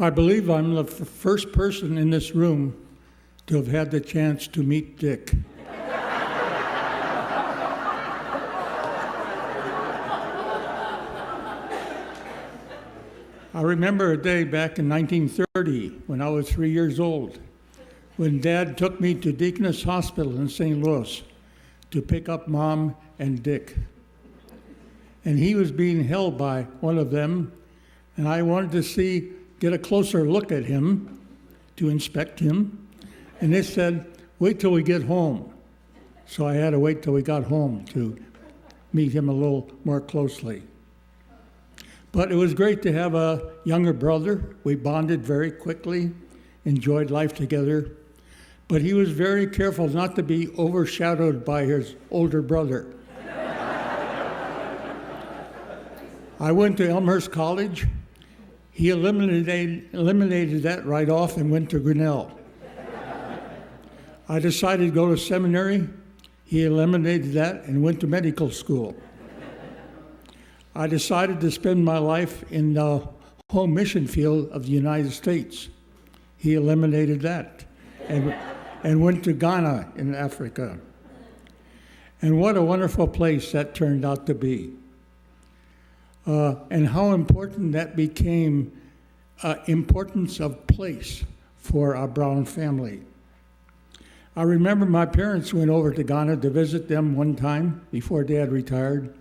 I believe I'm the first person in this room to have had the chance to meet Dick. I remember a day back in 1930 when I was 3 years old, when Dad took me to Deaconess Hospital in St. Louis to pick up Mom and Dick. And he was being held by one of them, and I wanted to get a closer look at him, to inspect him. And they said, wait till we get home. So I had to wait till we got home to meet him a little more closely. But it was great to have a younger brother. We bonded very quickly, enjoyed life together. But he was very careful not to be overshadowed by his older brother. I went to Elmhurst College. He eliminated that right off and went to Grinnell. I decided to go to seminary. He eliminated that and went to medical school. I decided to spend my life in the home mission field of the United States. He eliminated that and went to Ghana in Africa. And what a wonderful place that turned out to be. And how important that became, importance of place for our Braun family. I remember my parents went over to Ghana to visit them one time before Dad retired.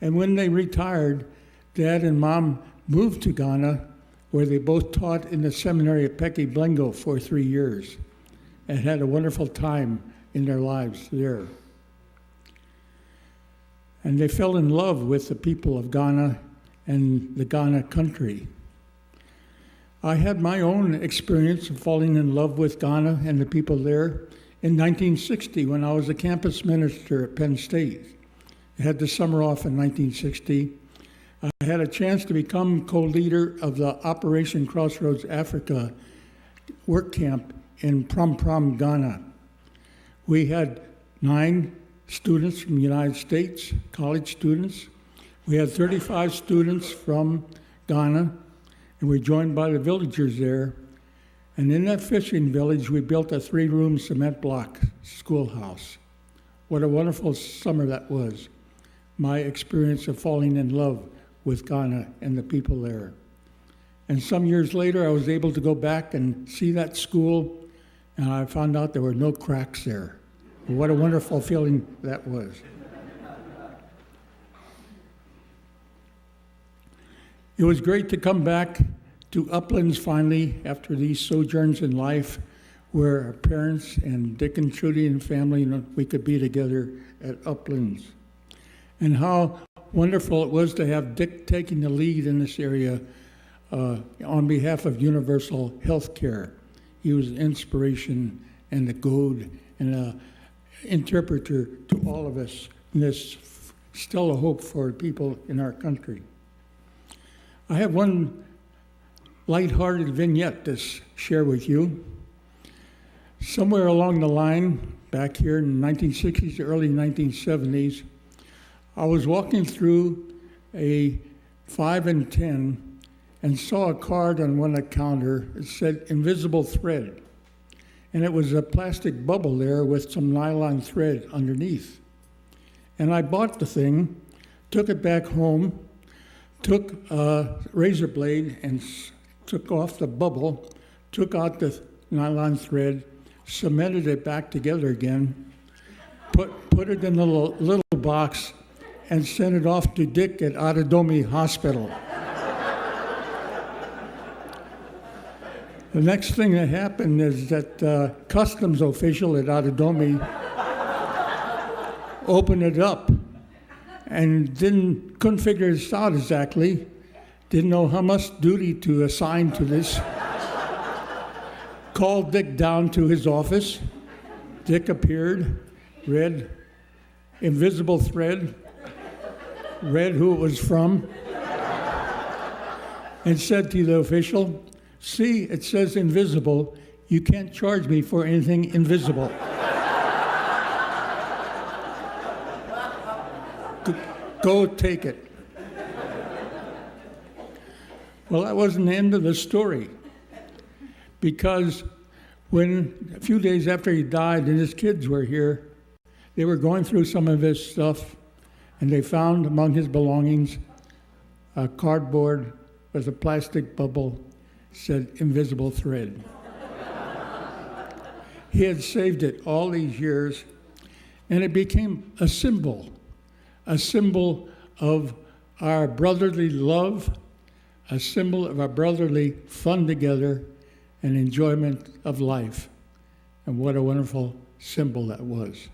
And when they retired, Dad and Mom moved to Ghana, where they both taught in the seminary at Peki Blengo for 3 years and had a wonderful time in their lives there. And they fell in love with the people of Ghana and the Ghana country. I had my own experience of falling in love with Ghana and the people there in 1960 when I was a campus minister at Penn State. I had the summer off in 1960. I had a chance to become co-leader of the Operation Crossroads Africa work camp in Prom, Ghana. We had 9 students from the United States, college students. We had 35 students from Ghana, and we were joined by the villagers there. And in that fishing village, we built a 3-room cement block schoolhouse. What a wonderful summer that was. My experience of falling in love with Ghana and the people there. And some years later, I was able to go back and see that school, and I found out there were no cracks there. What a wonderful feeling that was. It was great to come back to Uplands finally after these sojourns in life where our parents and Dick and Trudy and family, we could be together at Uplands. And how wonderful it was to have Dick taking the lead in this area on behalf of universal health care. He was an inspiration and a goad and an interpreter to all of us. And there's still a hope for people in our country. I have one lighthearted vignette to share with you. Somewhere along the line, back here in the 1960s, early 1970s, I was walking through a 5 and 10 and saw a card on one counter. It said invisible thread. And it was a plastic bubble there with some nylon thread underneath. And I bought the thing, took it back home, took a razor blade and took off the bubble, took out the nylon thread, cemented it back together again, put it in a little box, and sent it off to Dick at Atadomi Hospital. The next thing that happened is that customs official at Atadomi opened it up and couldn't figure this out exactly, didn't know how much duty to assign to this. Called Dick down to his office. Dick appeared, read invisible thread, read who it was from, and said to the official, "See, it says invisible. You can't charge me for anything invisible." Go take it. Well, that wasn't the end of the story, because when a few days after he died and his kids were here, they were going through some of his stuff, and they found among his belongings a cardboard with a plastic bubble, said invisible thread. He had saved it all these years, and it became a symbol of our brotherly love, a symbol of our brotherly fun together and enjoyment of life. And what a wonderful symbol that was.